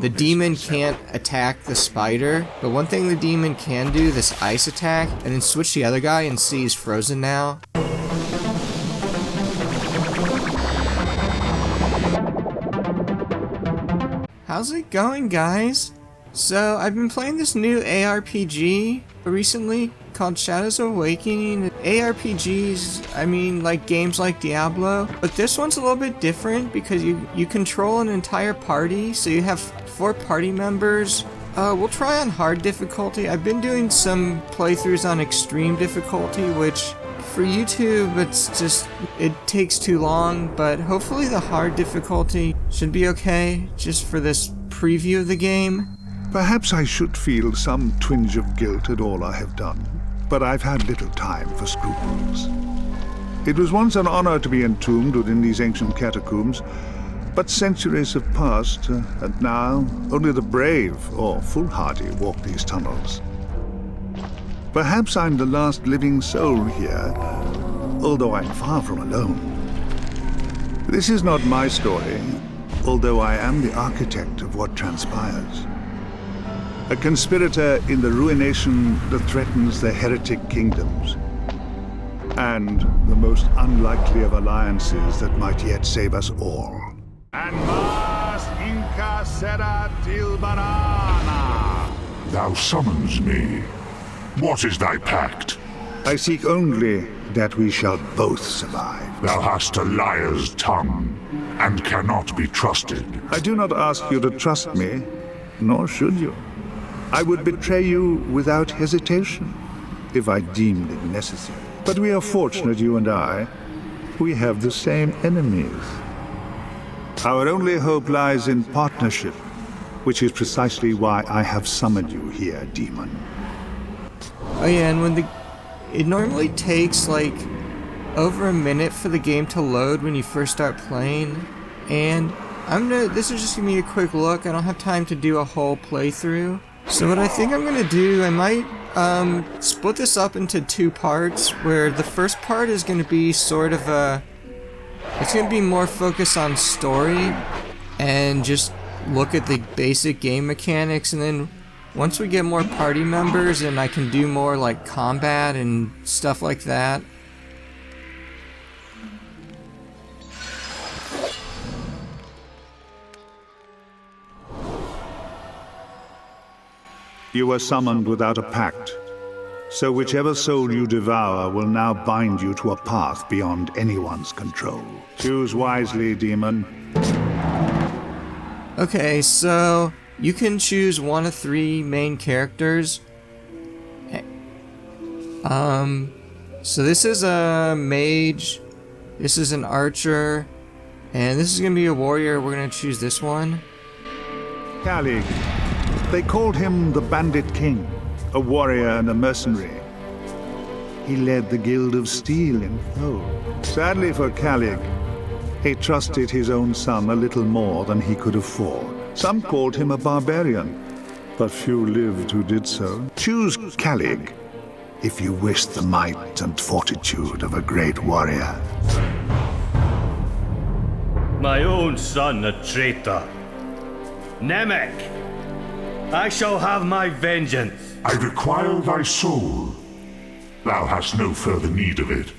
the demon can't attack the spider, but one thing the demon can do, this ice attack, and then switch the other guy and see he's frozen now. How's it going, guys? So, I've been playing this new ARPG recently called Shadows of Awakening. ARPGs, I mean, like games like Diablo, but this one's a little bit different because you control an entire party, so you have 4 party members. We'll try on hard difficulty. I've been doing some playthroughs on extreme difficulty, which for YouTube, it takes too long, but hopefully the hard difficulty should be okay, just for this preview of the game. Perhaps I should feel some twinge of guilt at all I have done, but I've had little time for scruples. It was once an honor to be entombed within these ancient catacombs, but centuries have passed, and now only the brave or foolhardy walk these tunnels. Perhaps I'm the last living soul here, although I'm far from alone. This is not my story, although I am the architect of what transpires. A conspirator in the ruination that threatens the heretic kingdoms, and the most unlikely of alliances that might yet save us all. And mas inca sera til banana. Thou summons me. What is thy pact? I seek only that we shall both survive. Thou hast a liar's tongue, and cannot be trusted. I do not ask you to trust me, nor should you. I would betray you without hesitation, if I deemed it necessary. But we are fortunate, you and I. We have the same enemies. Our only hope lies in partnership, which is precisely why I have summoned you here, demon. Oh yeah, and it normally takes like over a minute for the game to load when you first start playing, and this is just gonna be a quick look. I don't have time to do a whole playthrough. So what I think I'm gonna do, I might split this up into 2 parts, where the first part is gonna be sort of it's gonna be more focused on story and just look at the basic game mechanics, and then once we get more party members and I can do more like combat and stuff like that. You were summoned without a pact, so whichever soul you devour will now bind you to a path beyond anyone's control. Choose wisely, demon. Okay, so you can choose one of 3 main characters. So this is a mage, this is an archer, and this is gonna be a warrior. We're gonna choose this one. Calig. They called him the Bandit King, a warrior and a mercenary. He led the Guild of Steel in Thole. Sadly for Calig, he trusted his own son a little more than he could afford. Some called him a barbarian, but few lived who did so. Choose Calig if you wish the might and fortitude of a great warrior. My own son a traitor. Namek, I shall have my vengeance. I require thy soul. Thou hast no further need of it.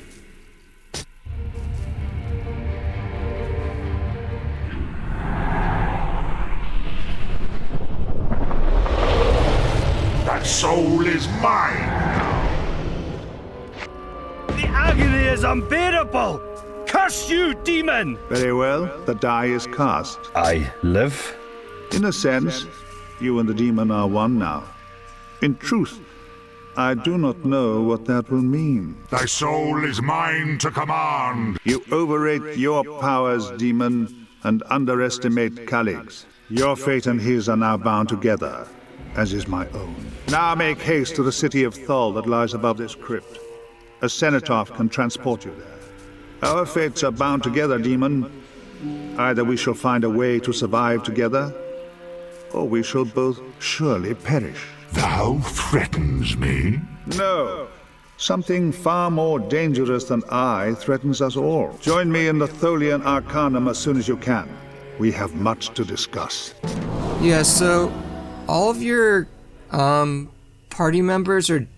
That soul is mine now. The agony is unbearable! Curse you, demon! Very well, the die is cast. I live? In a sense, you and the demon are one now. In truth, I do not know what that will mean. Thy soul is mine to command. You overrate your powers, demon, and underestimate Calig's. Your fate and his are now bound together, as is my own. Now make haste to the city of Thole that lies above this crypt. A cenotaph can transport you there. Our fates are bound together, demon. Either we shall find a way to survive together, or we shall both surely perish. Thou threatens me? No. Something far more dangerous than I threatens us all. Join me in the Tholian Arcanum as soon as you can. We have much to discuss. Yeah, so all of your party members are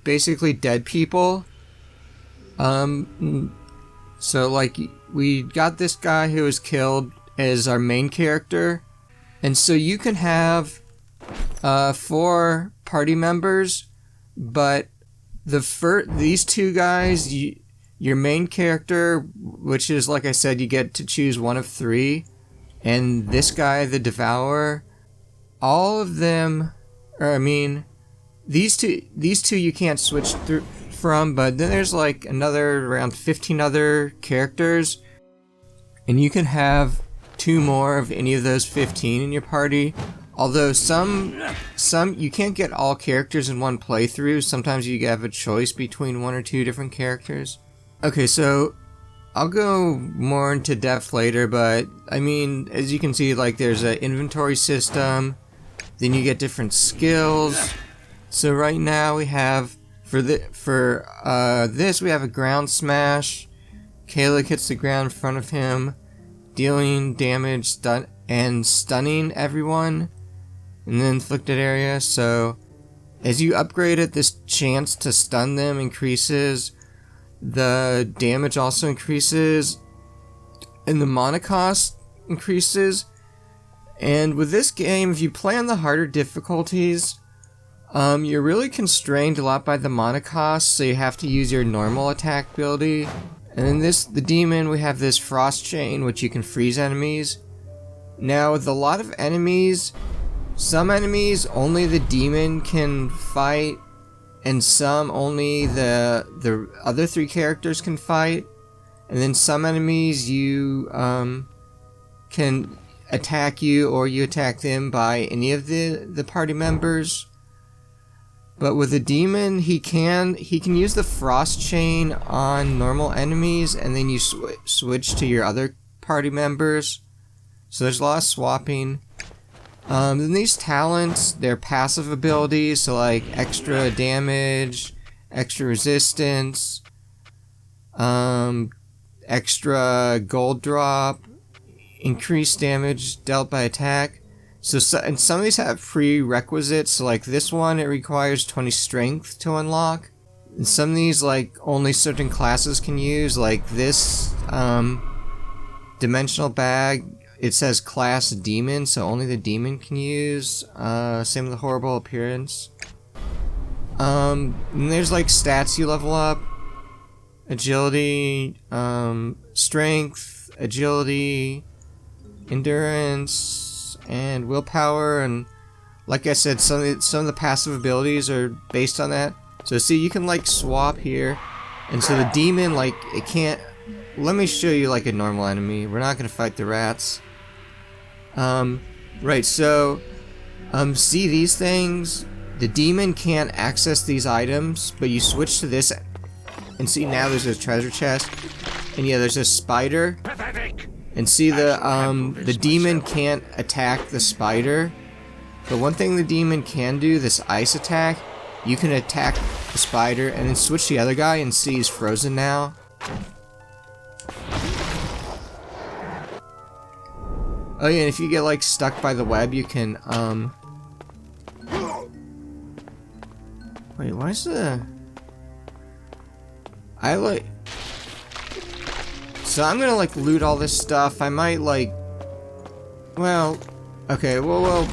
basically dead people. So like we got this guy who was killed as our main character, and so you can have 4 party members, but these 2 guys, your main character, which is, like I said, you get to choose one of 3, and this guy, the Devourer, all of them, or I mean, these two you can't switch through from, but then there's like another around 15 other characters, and you can have 2 more of any of those 15 in your party. Although some you can't get all characters in one playthrough. Sometimes you have a choice between 1 or 2 different characters. Okay, so I'll go more into depth later, but I mean, as you can see, like there's an inventory system, then you get different skills. So right now we have this we have a ground smash. Kayla hits the ground in front of him, dealing damage and stunning everyone in the inflicted area. So as you upgrade it, this chance to stun them increases. The damage also increases, and the mana cost increases. And with this game, if you play on the harder difficulties, you're really constrained a lot by the mana cost, so you have to use your normal attack ability. And in the demon, we have this frost chain, which you can freeze enemies. Now, with a lot of enemies, some enemies only the demon can fight, and some only the other 3 characters can fight. And then some enemies you can attack you, or you attack them by any of the party members. But with the demon, he can use the frost chain on normal enemies, and then you switch to your other party members. So there's a lot of swapping. Then these talents, they're passive abilities, so like extra damage, extra resistance, extra gold drop, increased damage dealt by attack. And some of these have prerequisites, so like this one, it requires 20 strength to unlock. And some of these, like, only certain classes can use, like this dimensional bag, it says class demon, so only the demon can use. Same with the horrible appearance. And there's like stats you level up. Agility, strength, agility, endurance, and willpower. And like I said, some of the passive abilities are based on that. So see, you can like swap here. And so the demon, like, it can't... Let me show you like a normal enemy. We're not gonna fight the rats. Right, so, see these things? The demon can't access these items, but you switch to this, and see now there's a treasure chest, and yeah, there's a spider, and see the demon can't attack the spider, but one thing the demon can do, this ice attack, you can attack the spider, and then switch to the other guy, and see he's frozen now. Oh yeah, and if you get like stuck by the web, you can wait, why is so I'm gonna like loot all this stuff. I might like, well, okay, well.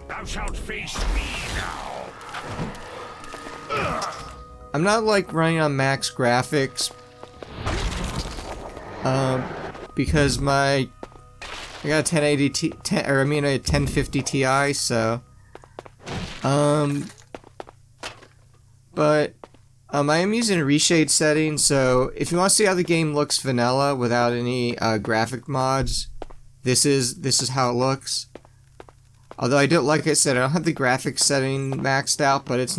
Thou shalt face me now. I'm not like running on max graphics, because I got a 1080 a 1050 Ti, so but I am using a reshade setting, so if you want to see how the game looks vanilla without any graphic mods, this is how it looks. Although I don't, like I said, I don't have the graphics setting maxed out, but it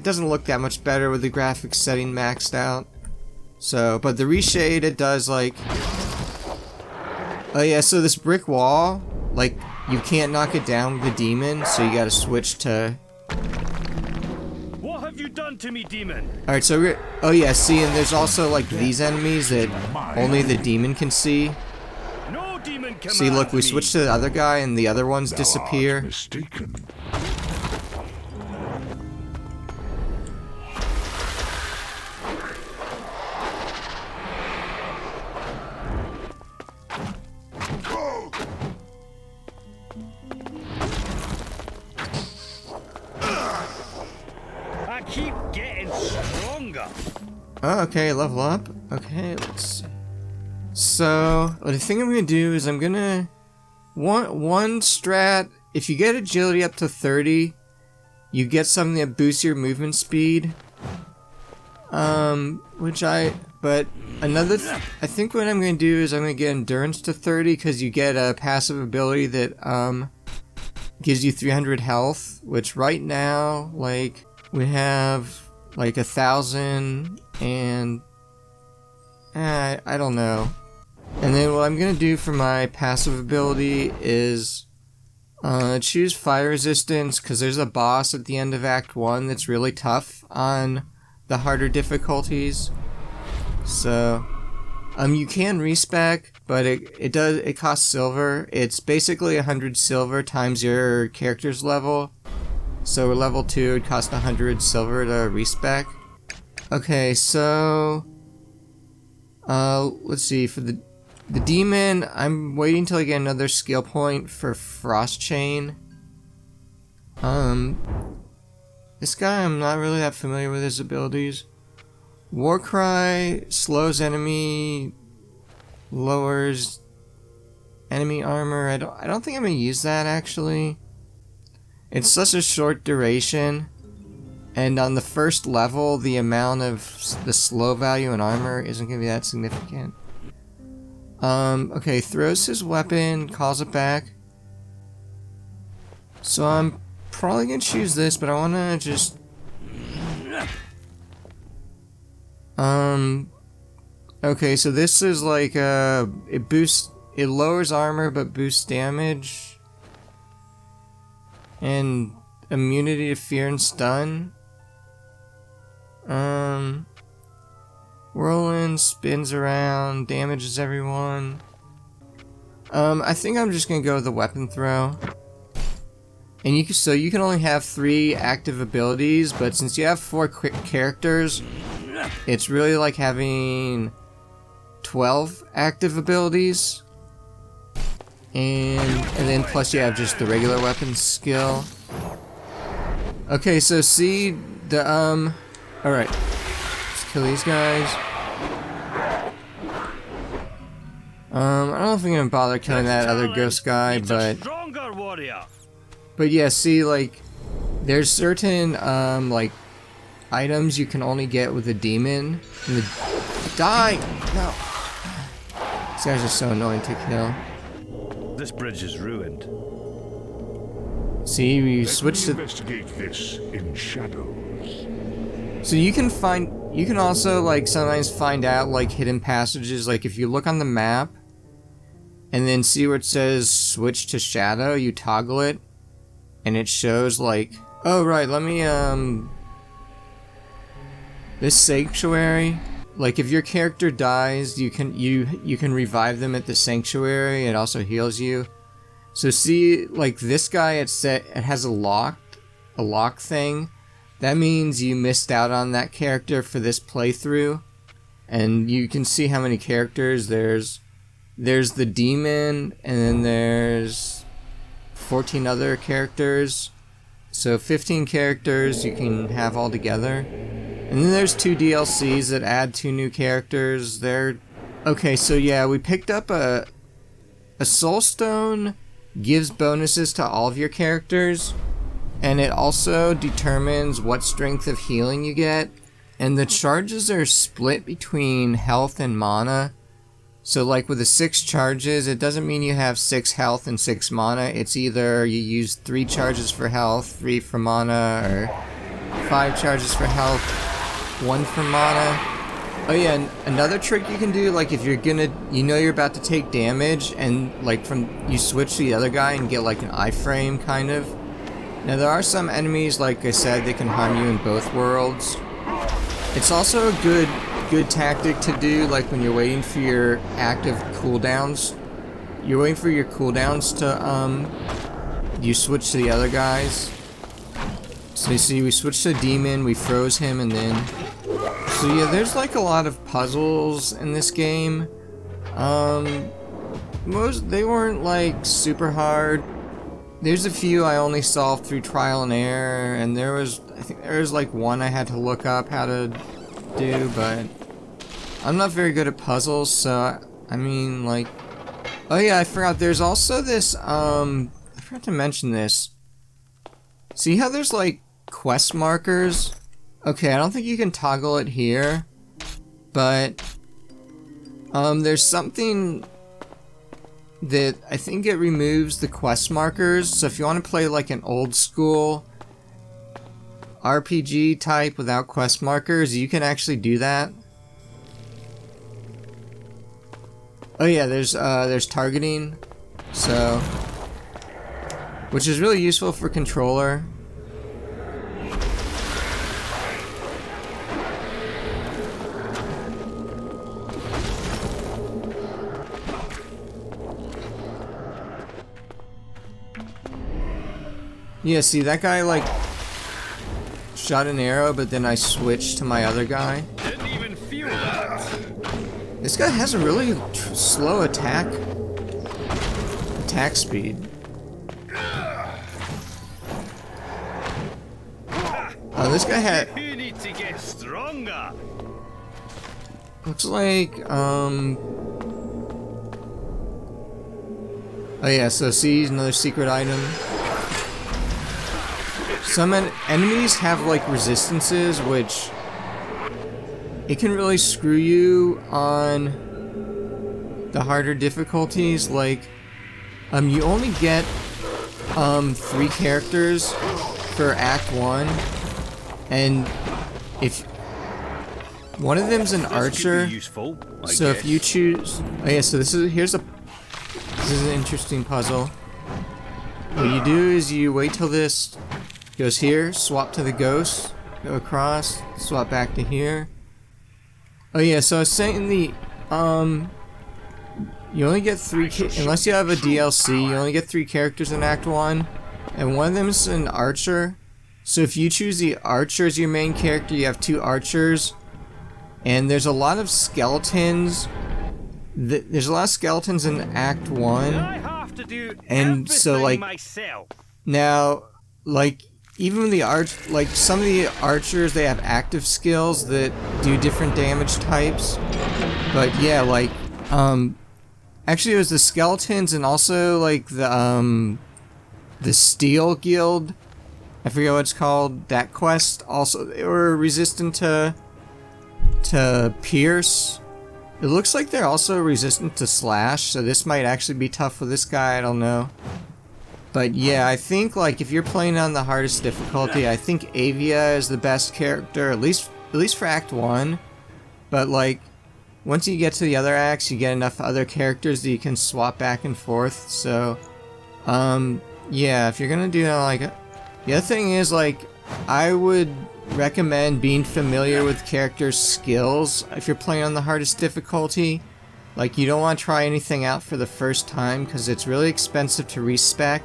doesn't look that much better with the graphics setting maxed out. So, but the reshade, it does like... Oh yeah, so this brick wall, like, you can't knock it down with the demon, so you gotta switch to... What have you done to me, demon? Alright, so oh yeah, see, and there's also, like, these enemies that only the demon can see. No demon command See, look, we me. switched to the other guy and the other ones Thou disappear. art mistaken. I keep getting stronger. Oh, okay, level up. Okay, let's see. So, the thing I'm gonna do is I'm gonna... One strat, if you get agility up to 30, you get something that boosts your movement speed. But another... I think what I'm gonna do is I'm gonna get endurance to 30, because you get a passive ability that, gives you 300 health, which right now, like, we have, like, 1,000, and... I don't know. And then what I'm gonna do for my passive ability is choose fire resistance, because there's a boss at the end of Act 1 that's really tough on the harder difficulties. So you can respec, but it costs silver. It's basically 100 silver times your character's level. So level 2 would cost 100 silver to respec. Okay, so let's see, for the demon, I'm waiting till I get another skill point for Frost Chain. This guy, I'm not really that familiar with his abilities. Warcry slows enemy, lowers enemy armor. I don't think I'm gonna use that actually. It's such a short duration, and on the first level, the amount of the slow value in armor isn't gonna be that significant. Okay, throws his weapon, calls it back. So I'm probably gonna choose this, but I wanna just... Okay, so this is like, it lowers armor, but boosts damage. And immunity to fear and stun. Whirlwind spins around, damages everyone. I think I'm just gonna go with the weapon throw. And you can only have 3 active abilities, but since you have 4 quick characters, it's really like having 12 active abilities. And then plus you have just the regular weapon skill. Okay, so see the alright. Let's kill these guys. I don't know if I'm gonna bother killing that other ghost guy, but yeah, see, like, there's certain like items you can only get with a demon. Die! No. These guys are so annoying to kill. This bridge is ruined. See, we switched to... investigate this in shadows. So you can also, like, sometimes find out, like, hidden passages. Like, if you look on the map, and then see where it says switch to shadow, you toggle it, and it shows, like, oh, right, let me, this sanctuary, like, if your character dies, you can revive them at the sanctuary. It also heals you. So see, like, this guy, it has a lock thing. That means you missed out on that character for this playthrough. And you can see how many characters there's the demon, and then there's 14 other characters. So 15 characters you can have all together. And then there's 2 DLCs that add 2 new characters. Okay, so yeah, we picked up a soul stone gives bonuses to all of your characters, and it also determines what strength of healing you get. And the charges are split between health and mana. So like with the 6 charges, it doesn't mean you have 6 health and 6 mana. It's either you use 3 charges for health, 3 for mana, or 5 charges for health, 1 for mana. Oh yeah, and another trick you can do, like if you're about to take damage, and like you switch to the other guy and get like an iframe kind of. Now there are some enemies, like I said, that can harm you in both worlds. It's also a good tactic to do, like when you're waiting for your active cooldowns. you're waiting for your cooldowns to, you switch to the other guys. So you see, we switched to Demon, we froze him, and then... So yeah, there's like a lot of puzzles in this game. They weren't like super hard. There's a few I only solved through trial and error, and I think there was like one I had to look up how to do, but I'm not very good at puzzles, so I mean, like, oh yeah, I forgot, there's also this, I forgot to mention this. See how there's like quest markers? Okay, I don't think you can toggle it here, but there's something that I think it removes the quest markers. So if you want to play like an old school RPG type without quest markers, you can actually do that. Oh yeah, there's targeting, so which is really useful for controller. Yeah, see, that guy, like, shot an arrow, but then I switched to my other guy. Didn't even feel that. This guy has a really slow attack speed. Oh, this guy had... You need to get stronger. Looks like, oh yeah, so see, another secret item. Some enemies have like resistances, which it can really screw you on the harder difficulties. Like, you only get 3 characters for Act 1, and if one of them's an archer, so if you choose, oh yeah, so this is an interesting puzzle. What you do is you wait till this goes here, swap to the ghost, go across, swap back to here. Oh yeah, so I was saying you only get 3 unless you have a DLC, you only get 3 characters in Act 1, and one of them is an archer. So if you choose the archer as your main character, you have 2 archers, and there's a lot of skeletons. There's a lot of skeletons in Act 1, and so like now, like, even the like some of the archers, they have active skills that do different damage types. But yeah, like actually it was the skeletons and also like the Steel Guild, I forget what it's called, that quest, also they were resistant to pierce. It looks like they're also resistant to slash, so this might actually be tough for this guy, I don't know. But yeah, I think like if you're playing on the hardest difficulty, I think Avia is the best character, at least for Act 1. But like once you get to the other acts, you get enough other characters that you can swap back and forth. So yeah, if you're gonna do like the other thing is, like, I would recommend being familiar with characters' skills if you're playing on the hardest difficulty. Like, you don't want to try anything out for the first time because it's really expensive to respec.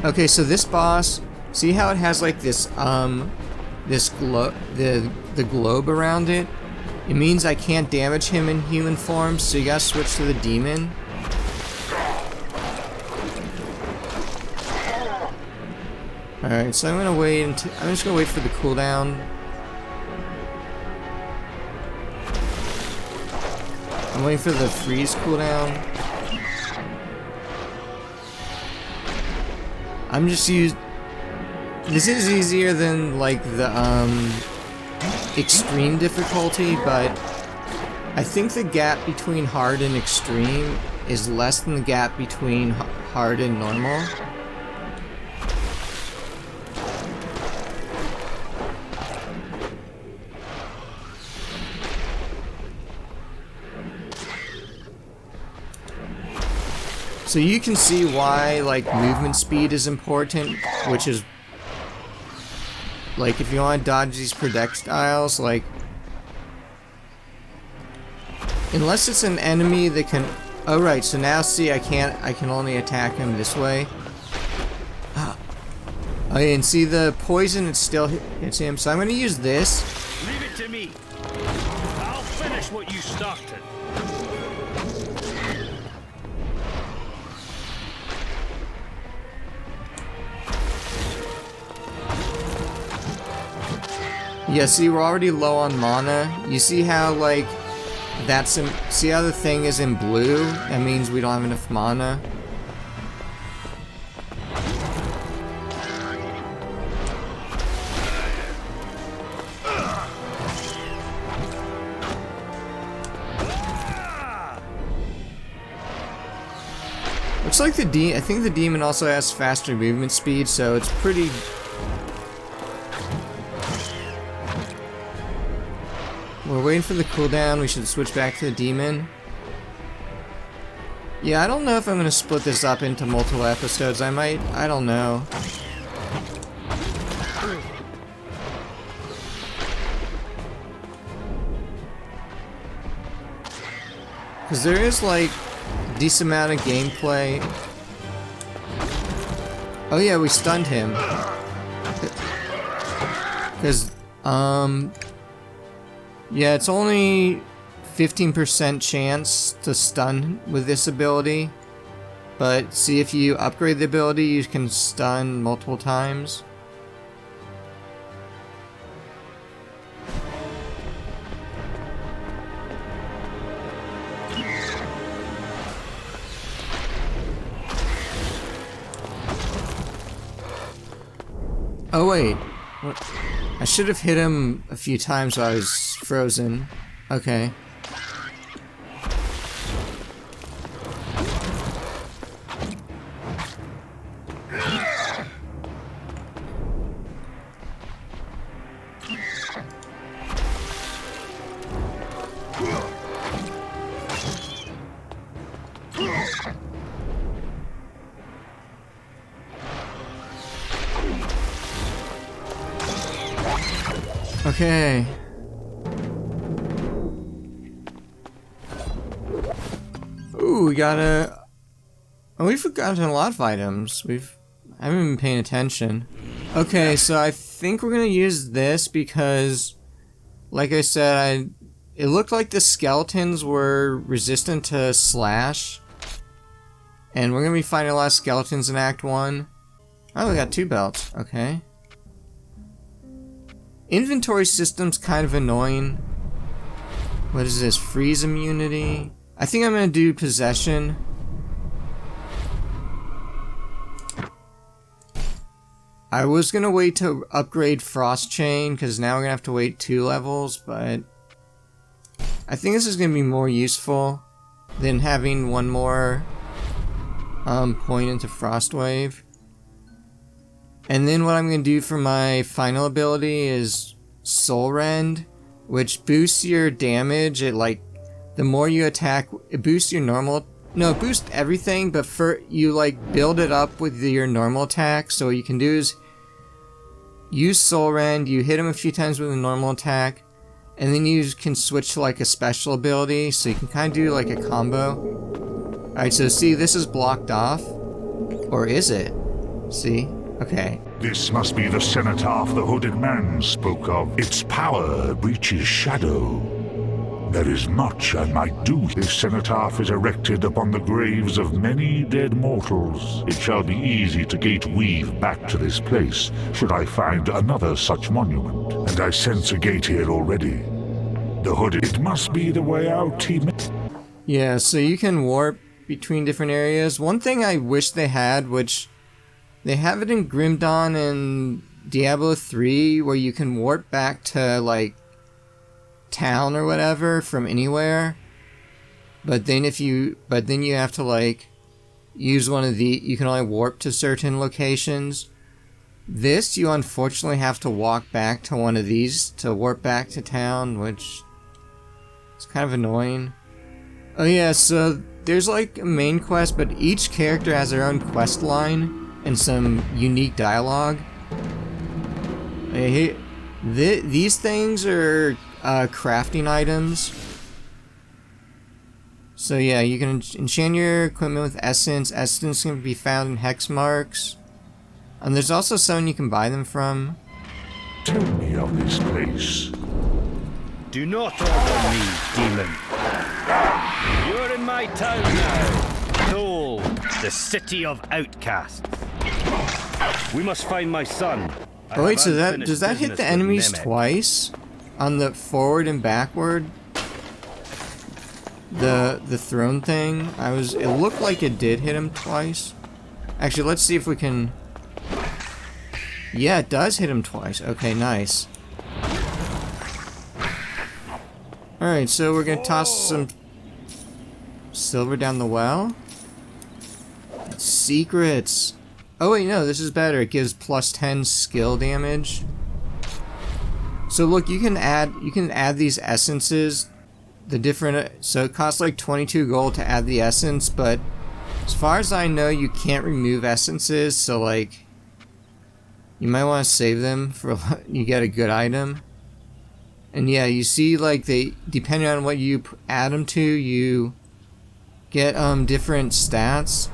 Okay, so this boss, see how it has like this the globe around it? It means I can't damage him in human form, so you gotta switch to the demon. Alright, so I'm just gonna wait for the cooldown. I'm waiting for the freeze cooldown. This is easier than like the extreme difficulty, but I think the gap between hard and extreme is less than the gap between hard and normal. So you can see why, like, movement speed is important, which is, like, if you want to dodge these projectiles, like, unless it's an enemy that can Oh right, so now see I can only attack him this way. Oh yeah, and see the poison, it still hits him, so I'm gonna use this. Leave it to me. I'll finish what you started. Yeah, see, we're already low on mana. You see how, like, see how the thing is in blue? That means we don't have enough mana. Looks like I think the demon also has faster movement speed, so it's pretty... We're waiting for the cooldown. We should switch back to the demon. Yeah, I don't know if I'm gonna split this up into multiple episodes. I might. I don't know. Because there is like a decent amount of gameplay. Oh yeah, we stunned him. Because yeah, it's only 15% chance to stun with this ability. But see, if you upgrade the ability, you can stun multiple times. Oh wait. What? I should have hit him a few times while I was frozen. Okay. Okay. Ooh, we got a... Oh, we've gotten a lot of items. I haven't been paying attention. Okay, so I think we're gonna use this because, like I said, it looked like the skeletons were resistant to slash. And we're gonna be fighting a lot of skeletons in Act 1. Oh, we got 2 belts. Okay. Inventory system's kind of annoying. What is this? Freeze immunity? I think I'm gonna do possession. I was gonna wait to upgrade Frost Chain because now we're gonna have to wait 2 levels, but I think this is gonna be more useful than having one more point into Frost Wave. And then what I'm going to do for my final ability is Soul Rend, which boosts your damage. It like, the more you attack, it boosts your normal, no, it boosts everything, but you like build it up with your normal attack. So what you can do is use Soul Rend, you hit him a few times with a normal attack, and then you can switch to like a special ability, so you can kind of do like a combo. Alright, so see, this is blocked off. Or is it? See? Okay. This must be the cenotaph the hooded man spoke of. Its power reaches shadow. There is much I might do. This cenotaph is erected upon the graves of many dead mortals. It shall be easy to gate weave back to this place, should I find another such monument. And I sense a gate here already. The hooded... It must be the way out, team. Yeah, so you can warp between different areas. One thing I wish they had, which... They have it in Grim Dawn and Diablo 3 where you can warp back to, like, town or whatever from anywhere. But then you have to, like, use one of you can only warp to certain locations. This, you unfortunately have to walk back to one of these to warp back to town, which is kind of annoying. Oh yeah, so there's, like, a main quest, but each character has their own quest line. And some unique dialogue. These things are crafting items. So yeah, you can enchant your equipment with essence. Essence can be found in hex marks. And there's also someone you can buy them from. Tell me of this place. Do not order me, demon. You're in my town now. Dole, the city of outcasts. We must find my son. Oh wait, so does that hit the enemies twice? On the forward and backward? The throne thing? It looked like it did hit him twice. Actually, let's see if we can... Yeah, it does hit him twice. Okay, nice. Alright, so we're gonna toss some silver down the well. Secrets. Oh wait, no, this is better. It gives plus 10 skill damage. So look, you can add these essences. The different, so it costs like 22 gold to add the essence, but as far as I know, you can't remove essences, so like, you might want to save them for you get a good item. And yeah, you see like depending on what you add them to, you get different stats.